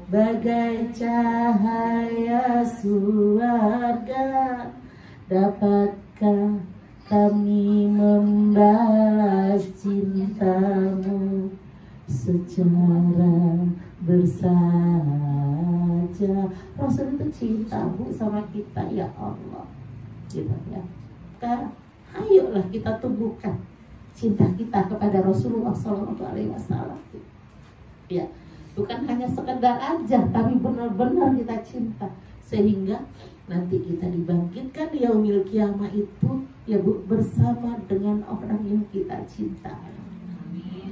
Speaker 1: bagai cahaya surga. Dapatkah kami membalas cintamu secara bersahaja? Rasul itu cinta Bu sama kita ya Allah, gitu ya. Sekarang ayolah kita tumbuhkan cinta kita kepada Rasulullah SAW. Ya, bukan hanya sekedar aja, tapi benar-benar kita cinta sehingga nanti kita dibangkitkan di yaumil kiamah itu ya Bu, bersama dengan orang yang kita cinta.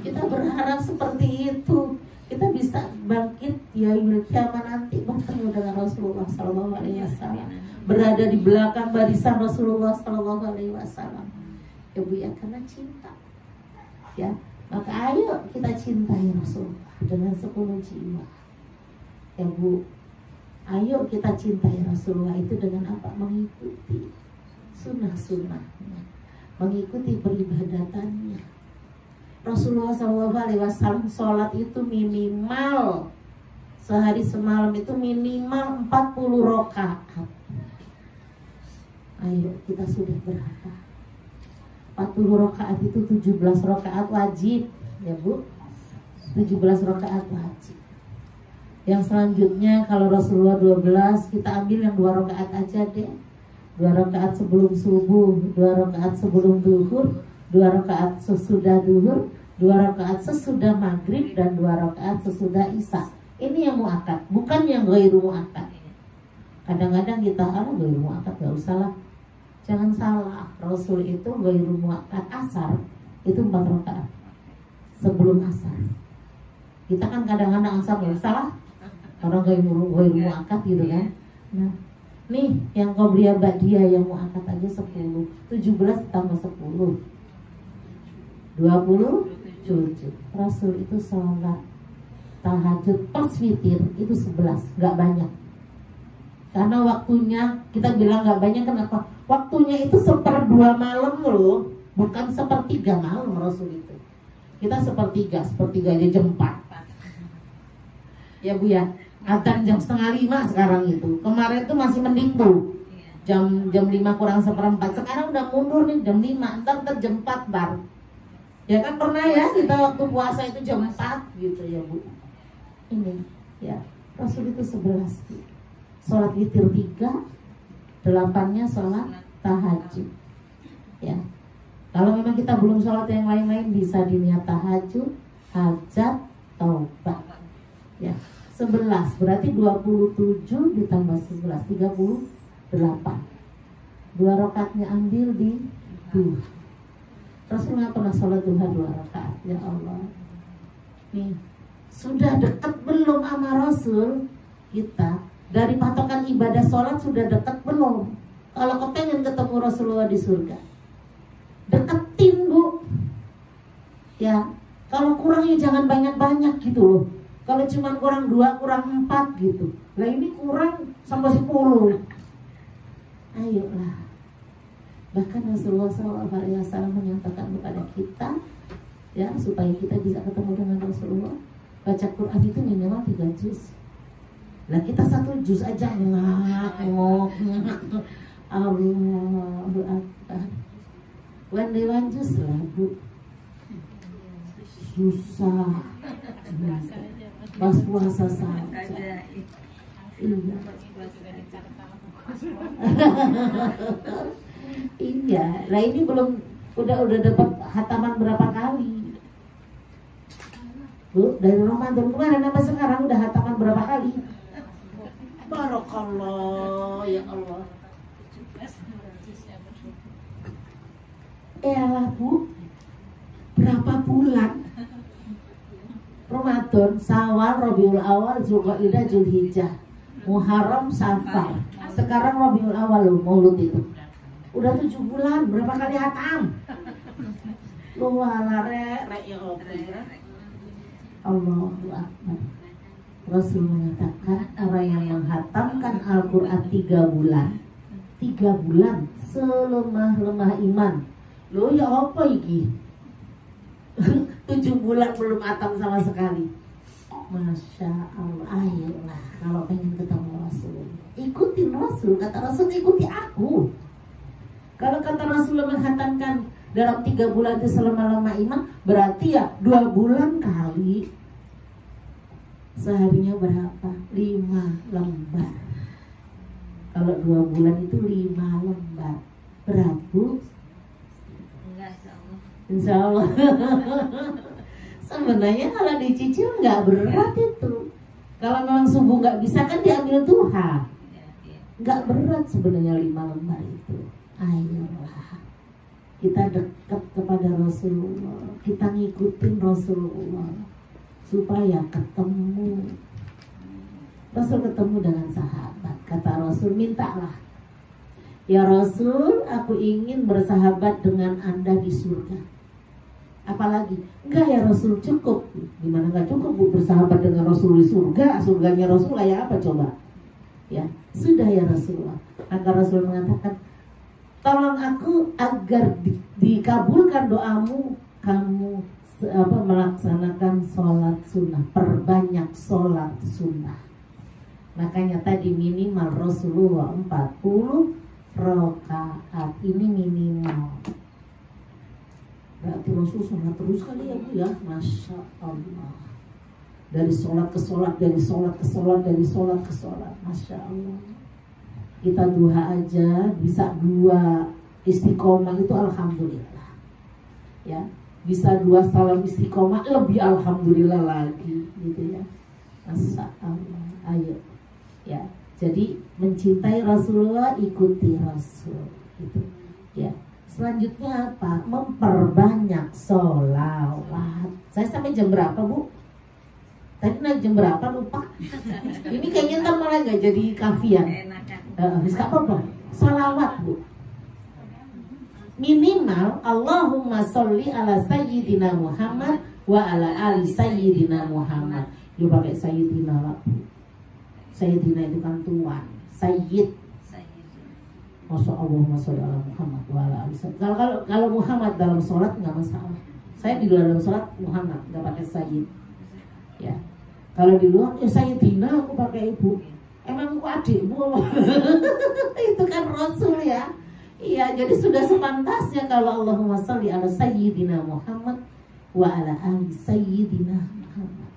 Speaker 1: Kita berharap seperti itu. Kita bisa bangkit ya kiamat nanti bertemu dengan Rasulullah Sallallahu Alaihi Wasallam, berada di belakang barisan Rasulullah Sallallahu Alaihi Wasallam. Ya Bu ya, karena cinta. Ya, maka ayo kita cintai Rasulullah dengan sepenuh jiwa. Ya Bu, ayo kita cintai Rasulullah itu dengan apa? Mengikuti sunnah-sunnahnya, mengikuti peribadatannya. Rasulullah SAW sholat itu minimal sehari semalam itu minimal 40 rakaat. Ayo kita sudah berapa? 40 rakaat itu 17 rakaat wajib, ya Bu. 17 rakaat wajib. Yang selanjutnya kalau Rasulullah 12, kita ambil yang 2 rakaat aja deh. 2 rakaat sebelum subuh, 2 rakaat sebelum duhur, 2 rakaat sesudah duhur, 2 rakaat sesudah maghrib, dan 2 rakaat sesudah isya. Ini yang muakkad, bukan yang ghairu muakkad. Kadang-kadang kita ghairu muakkad, gak usah lah. Jangan salah, Rasul itu ghairu muakkad asar itu 4 rakaat sebelum asar. Kita kan kadang-kadang asar gak salah, orang ghairu muakkad gitu kan. Nah, nih yang qobliyah ba'diyah yang muakkad aja 10, 17 tambah 10, 27. Rasul itu sholat tahajud pas witir itu 11, gak banyak. Karena waktunya kita bilang gak banyak, kenapa? Waktunya itu 1/2 malam loh, bukan 1/3 malam Rasul itu. Kita 1/3 aja jam 4. Ya Bu ya, adzan jam 4:30 sekarang itu. Kemarin tuh masih mending tuh, jam 5 kurang 1/4. Sekarang udah mundur nih jam 5, ntar jam 4 bar. Ya kan pernah ya kita waktu puasa itu jam 4 gitu ya Bu. Ini ya, Rasul itu 11 Bu. Sholat witir 3, 8-nya sholat tahajud. Ya, kalau memang kita belum sholat yang lain-lain bisa diniat tahajud, hajat, taubat. Ya, 11 berarti 27 ditambah 11 38. 2 rakaatnya ambil di duha. Rasul nggak pernah sholat duha 2 rakaat. Ya Allah, nih sudah dekat belum sama Rasul kita? Dari patokan ibadah sholat sudah dekat belum? Kalau kepengen ketemu Rasulullah di surga, deketin Bu. Ya, kalau kurangnya jangan banyak-banyak gitu loh. Kalau cuma kurang 2, kurang 4 gitu. Lah ini kurang sampai 10. Ayolah. Bahkan Rasulullah SAW menyatakan kepada kita, ya, supaya kita bisa ketemu dengan Rasulullah, baca Quran itu minimal 3 juz. Lah kita 1 juz aja ngomong. Allahu Akbar. One day 1 juz lah Bu. Susah. Pas puasa saja. Iya. Iya. Lah ini belum udah dapat hataman berapa kali? Bu, dari Ramadan kemarin sampai sekarang udah hataman berapa kali? Barakallah, ya Allah. Elah Bu, berapa bulan? Ramadan, Syawal, Rabiul Awal, Zulqa'dah, Zulhijjah, Muharram, Safar. Sekarang Rabiul Awal loh, Maulud itu. Udah 7 bulan, berapa kali hatam? Luala rek ya Allah. Allahu Akbar. Rasul mengatakan orang yang menghatamkan Al-Quran 3 bulan, 3 bulan selemah-lemah iman. Loh ya apa iki? 7 bulan belum hatam sama sekali. Masya Allah. Ayolah kalau pengen ketemu Rasul, ikutin Rasul. Kata Rasul, ikuti aku. Kalau kata Rasul menghatamkan dalam 3 bulan itu selemah-lemah iman, berarti ya 2 bulan kali. Seharinya berapa? 5 lembar. Kalau 2 bulan itu 5 lembar. Berat Bu? Enggak, Insya Allah. Sebenarnya kalau dicicil nggak berat itu. Kalau memang subuh nggak bisa kan diambil duha. Nggak berat sebenarnya 5 lembar itu. Ayolah kita dekat kepada Rasulullah, kita ngikutin Rasulullah supaya ketemu. Rasul ketemu dengan sahabat. Kata Rasul, mintalah, ya Rasul, aku ingin bersahabat dengan Anda di surga. Apalagi? Enggak ya Rasul, cukup. Gimana enggak cukup Bu bersahabat dengan Rasul di surga? Surganya Rasul kayak apa coba? Ya, sudah ya Rasulullah. Maka Rasul mengatakan, tolong aku agar dikabulkan doamu, kamu melaksanakan sholat sunnah, perbanyak sholat sunnah. Makanya tadi minimal Rasulullah 40 rakaat, ini minimal. Berarti Rasul sholat terus kali ya Bu ya, Masya Allah. Dari sholat ke sholat, dari sholat ke sholat, dari sholat ke sholat, Masya Allah. Kita duha aja bisa 2 istiqomah itu alhamdulillah. Ya, bisa 2 salam istiqomah lebih alhamdulillah lagi, gitu ya. Masya Allah. Ayo. Ya, jadi mencintai Rasulullah, ikuti Rasul, gitu ya. Selanjutnya apa? Memperbanyak sholawat. Saya sampai jam berapa Bu? Tadi naik jam berapa lupa. Ini kayaknya ntar malah gak jadi kafian. Gak apa-apa. Sholawat Bu. Minimal Allahumma sholli ala sayyidina Muhammad wa ala ali sayyidina Muhammad. Yuk pakai sayyidina lah Bu. Sayyidina itu kan tuan, Sayyid. Masya Allah, masya Allah Muhammad wa ala ali sayyid. Kalau Muhammad dalam sholat nggak masalah. Saya di dalam sholat Muhammad nggak pakai Sayyid. Ya, kalau di luar ya Sayyidina aku pakai ibu. Emang aku adikmu? Itu kan Rasul ya. Iya, jadi sudah sepantasnya kalau Allahumma sholli ala sayyidina Muhammad wa ala ali sayyidina Muhammad.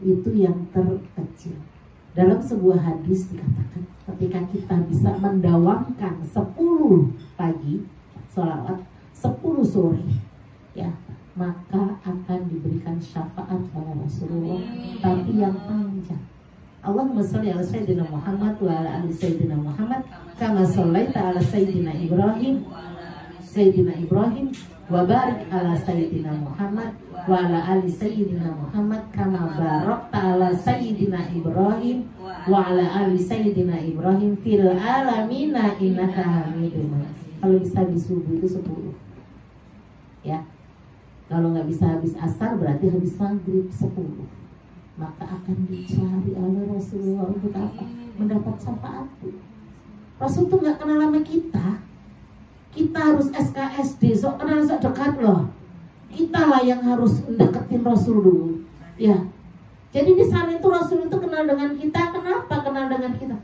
Speaker 1: Itu yang terkecil. Dalam sebuah hadis dikatakan, ketika kita bisa mendawamkan 10 pagi sholawat, 10 sore, ya, maka akan diberikan syafaat pada Rasulullah, tapi yang panjang. Allahumma sholli ala sayyidina Muhammad wa ala ali sayyidina Muhammad kama shallaita ala sayyidina Ibrahim wa barik ala sayyidina Muhammad wa ala ali sayyidina Muhammad kama barakta ala sayyidina Ibrahim wa ala ali sayyidina Ibrahim fil alamina innaka Hamidum Majid. Kalau bisa di subuh itu 10. Ya. Kalau nggak bisa habis asar berarti habis maghrib 10. Maka akan dicari oleh Rasulullah untuk apa? Mendapat syafaat. Rasul tuh nggak kenal sama kita. Kita harus SKSD, sok kenal sok dekat loh. Kita lah yang harus deketin Rasul dulu. Ya. Jadi di sana itu Rasul itu kenal dengan kita. Kenapa kenal dengan kita?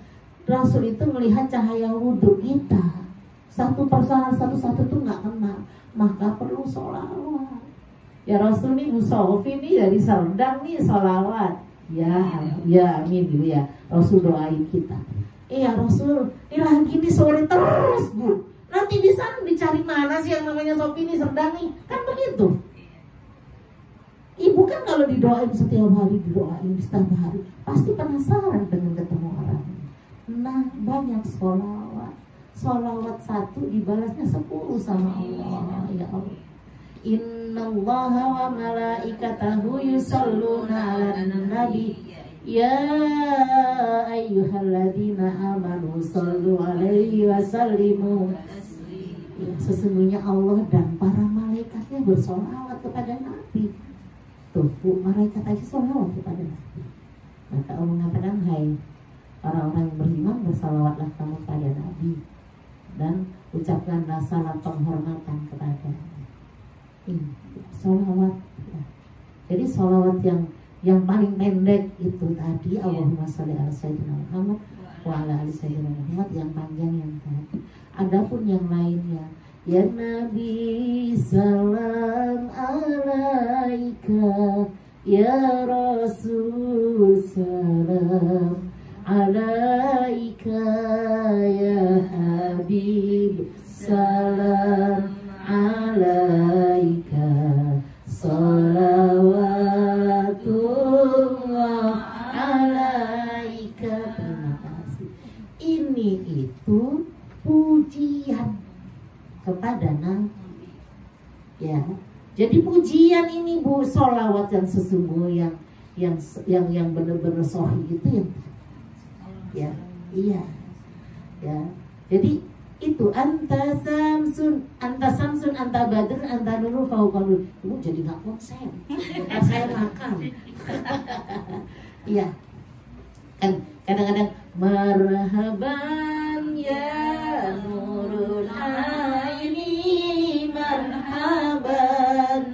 Speaker 1: Rasul itu melihat cahaya wudhu kita. Satu persatu satu-satu tuh nggak kenal. Maka perlu sholawat. Ya Rasul nih Musofi nih dari Serdang nih sholawat. Ya amin gitu ya. Rasul doain kita. Iya Rasul, ini lagi nih sore terus Bu. Nanti di sana dicari mana sih yang namanya Sofi nih Serdang nih? Kan begitu. Ibu kan kalau didoain setiap hari, didoain setiap hari, pasti penasaran dengan ketemu orang. Nah, banyak sholawat. Sholawat 1 dibalasnya 10 sama Allah. Ya Allah. Innallaha wa malaikatahu yusholluna 'alan nabi. Ya ayyuhalladzina amanu shollu 'alaihi wa sallimu. Ya, sesungguhnya Allah dan para malaikatnya bersolawat kepada Nabi. Tuh, Bu, malaikat aja solawat kepada Nabi. Maka Allah mengatakan, hai orang-orang yang beriman, bersolawatlah kamu kepada Nabi dan ucapkanlah salam penghormatan kepada ini. Solawat. Ya. Jadi solawat yang paling pendek itu tadi, Allahumma sholli ala sayyidina Muhammad wa ala ali sayyidina Muhammad, yang panjang yang tadi. Adapun yang lainnya, ya Nabi salam alaika, ya Rasul salam alaika, ya Habib salam alaika, salawatullah alaika. Terima kasih. Ini itu pujian kepada Nabi. Ya, jadi pujian ini Bu, sholawat yang sesungguhnya yang benar-benar sahih itu ya, iya, ya. Jadi itu anta samsun, anta badr, anta nurul fauqa nur. Ibu jadi nggak konsen, saya makan. Iya, kan kadang-kadang marhaban ya nurul aini, marhaban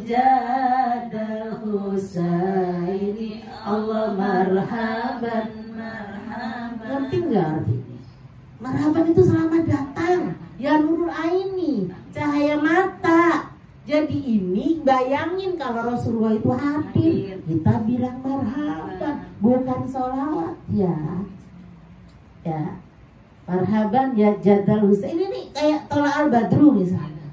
Speaker 1: jadal Husaini, Allah marhaban. Ngerti nggak artinya? Marhaban itu selamat datang ya nurul aini, cahaya mata. Jadi ini bayangin kalau Rasulullah itu hadir, kita bilang marhaban, bukan sholawat ya. Ya, marhaban ya jadal Husain. Ini nih kayak Tola al-Badru misalnya.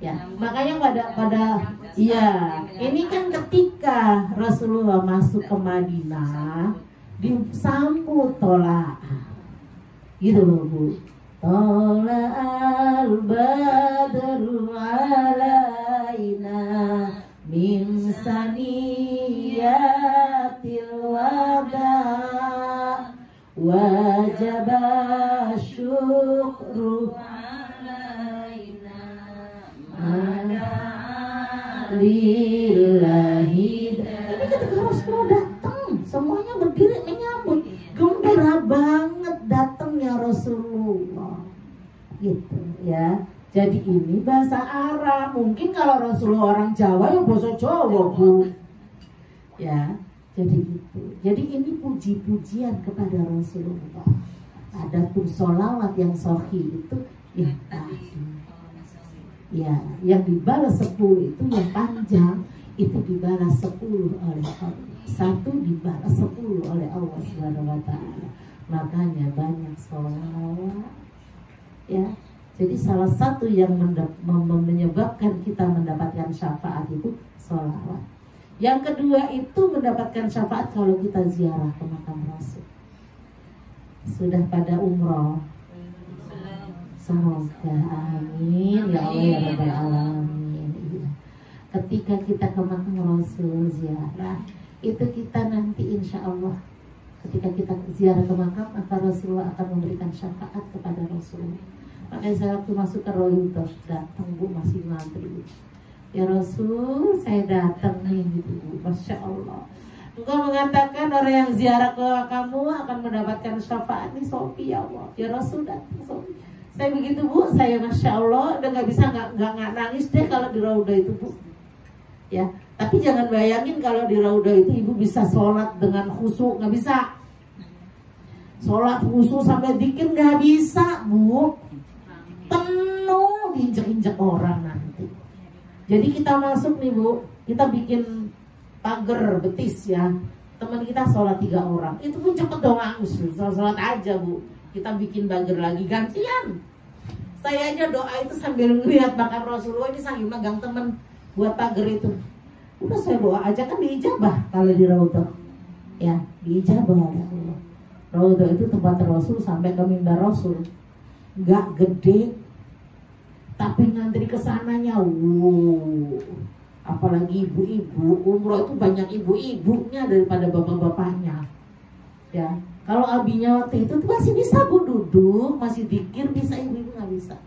Speaker 1: Ya, makanya pada ya, ini kan ketika Rasulullah masuk ke Madinah disambut Tola. Gitu loh Bu. Tola al-Badru alaina min saniyatil wada wajaba syukru alaina lillahi. Ini ketika Rasulullah datang, semuanya berdiri menyambut, gembira banget datangnya Rasulullah, gitu ya. Jadi ini bahasa Arab. Mungkin kalau Rasulullah orang Jawa ya bahasa Jawa Bu, ya. Jadi gitu. Jadi ini puji-pujian kepada Rasulullah. Adapun sholawat yang sahih itu ya tadi. Ya, yang dibalas 10 itu yang panjang itu dibalas 10 oleh Allah. Satu dibalas 10 oleh Allah Subhanahu wa taala. Makanya banyak sholawat. Ya. Jadi salah satu yang menyebabkan kita mendapatkan syafaat itu sholawat. Yang kedua itu mendapatkan syafaat kalau kita ziarah ke makam Rasul. Sudah pada umroh? Semoga, amin ya Allah ya Rabbal alamin. Iya. Ketika kita ke makam Rasul ziarah, itu kita nanti insya Allah ketika kita ziarah ke makam, maka Rasulullah akan memberikan syafaat kepada Rasulullah. Makanya saya waktu masuk ke Raudhah datang Bu, masih ngantri. Ya Rasul, saya datang nih gitu Bu. Masya Allah. Engkau mengatakan orang yang ziarah ke kamu akan mendapatkan syafaat nih Sofi ya Allah. Ya Rasul datang Sofi. Saya begitu Bu, saya Masya Allah udah nggak bisa nggak nangis deh kalau di Raudhah itu Bu. Ya, tapi jangan bayangin kalau di Raudhah itu ibu bisa sholat dengan khusyuk, nggak bisa. Sholat khusyuk sampai dikir nggak bisa Bu. Penuh diinjek-injek orang nanti. Jadi kita masuk nih Bu, kita bikin pagar betis ya. Teman kita sholat 3 orang, itu pun cepet dong angus, sholat aja Bu. Kita bikin pagar lagi gantian. Saya aja doa itu sambil melihat makam Rasulullah, ini sambil megang teman buat pagar itu. Udah saya doa aja kan diijabah kalau di Raudhah. Ya, diijabah oleh Allah. Raudhah itu tempat Rasul sampai ke mimbar Rasul. Gak gede, tapi ngantri kesananya, apalagi ibu-ibu umroh itu banyak ibu-ibunya daripada bapak-bapaknya. Ya, kalau abinya waktu itu tuh masih bisa Bu duduk, masih dikir bisa, ibu-ibu nggak bisa.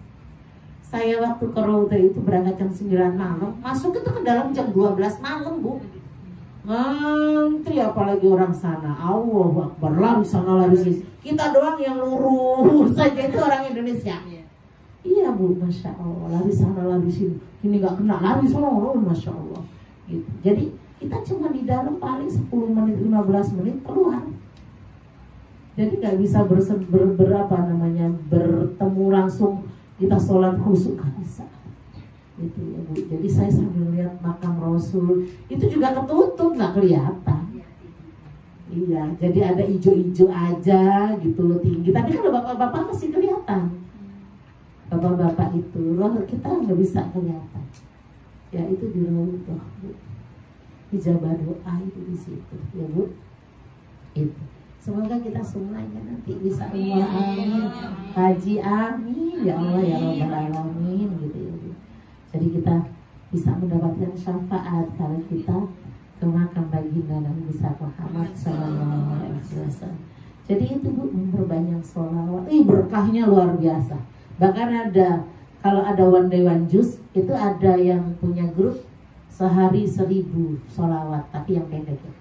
Speaker 1: Saya waktu ke Raudhah itu berangkat jam 9 malam, masuk itu ke dalam jam 12 malam Bu. Ngantri apalagi orang sana, Allahu Akbar, lari sana lari sini. Kita doang yang lurus saja, itu orang Indonesia. Iya Bu, Masya Allah, lari sana lari sini. Ini nggak kena, lari sana, Masya Allah. Gitu. Jadi kita cuma di dalam paling 10 menit, 15 menit keluar. Jadi nggak bisa bertemu langsung kita sholat khusyuk, nggak bisa. Gitu ya Bu. Jadi saya sambil lihat makam Rasul itu juga ketutup, nggak kelihatan. Iya, jadi ada ijo-ijo aja gitu loh tinggi. Tapi kalau bapak-bapak masih kelihatan. Bapak-bapak itu, loh kita nggak bisa kelihatan. Ya itu di Raudhah Bu. Ijabah doa itu di situ, ya Bu. Itu. Semoga kita semuanya nanti bisa umrah, amin, haji, amin, ya Allah ya Rabbal Alamin gitu ya. Jadi kita bisa mendapatkan syafaat kalau kita ke makam baginda Nabi besar Muhammad SAW. Jadi itu Bu, memperbanyak sholawat. Berkahnya luar biasa. Bahkan ada, kalau ada one day one juice, itu ada yang punya grup sehari 1000 sholawat, tapi yang pendek ya.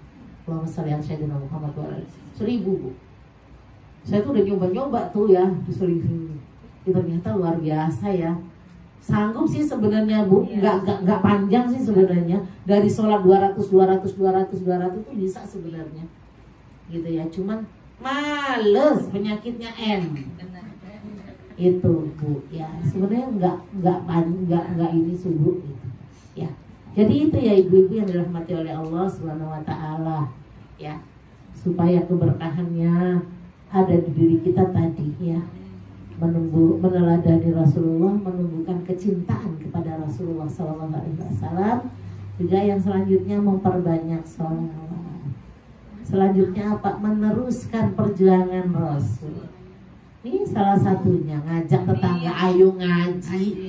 Speaker 1: Allahumma sholli ala sayyidina Muhammad wa ala 1000 Bu. Saya tuh udah nyoba-nyoba tuh ya di 1000. Itu ternyata luar biasa ya. Sanggup sih sebenarnya Bu, nggak panjang sih sebenarnya. Dari sholat 200 itu bisa sebenarnya. Gitu ya, cuman males, penyakitnya M. Itu Bu, ya sebenarnya nggak ini subuh gitu. Ya. Jadi itu ya ibu-ibu yang dirahmati oleh Allah Subhanahu wa taala ya. Supaya keberkahannya ada di diri kita tadi ya. Meneladani Rasulullah, menumbuhkan kecintaan kepada Rasulullah SAW. Juga yang selanjutnya memperbanyak sholawat. Selanjutnya apa? Meneruskan perjuangan Rasul. Ini salah satunya, ngajak tetangga, ayo ngaji.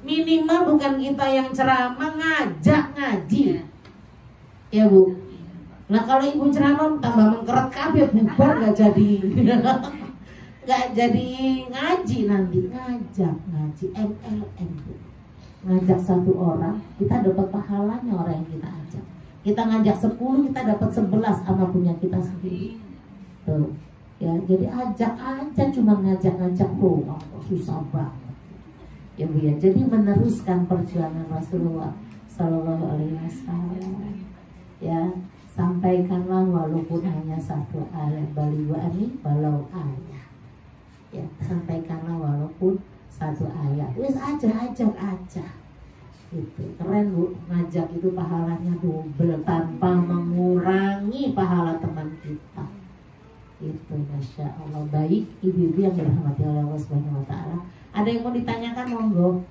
Speaker 1: Minimal bukan kita yang ceramah, ngajak ngaji. Ya Bu. Nah kalau ibu ceramah tambah mengkeret kabeh, bubar nggak jadi. Nggak jadi ngaji nanti, ngajak ngaji MLM Bu. Ngajak satu orang, kita dapat pahalanya orang yang kita ajak. Kita ngajak 10, kita dapat 11 sama punya kita sendiri. Tuh. Ya, jadi ajak aja, cuma ngajak-ngajak doang, susah banget. Ya Bu ya, jadi meneruskan perjuangan Rasulullah Sallallahu Alaihi Wasallam. Ya, sampaikanlah walaupun hanya satu ayat, baliwani balau ayat. Ya, sampaikanlah walaupun satu ayat. Wis ajak aja. Itu keren Bu, ngajak itu pahalanya double tanpa mengurangi pahala teman kita. Itu Masya Allah. Baik ibu-ibu yang dirahmati oleh Allah Subhanahu wa taala. Ada yang mau ditanyakan monggo?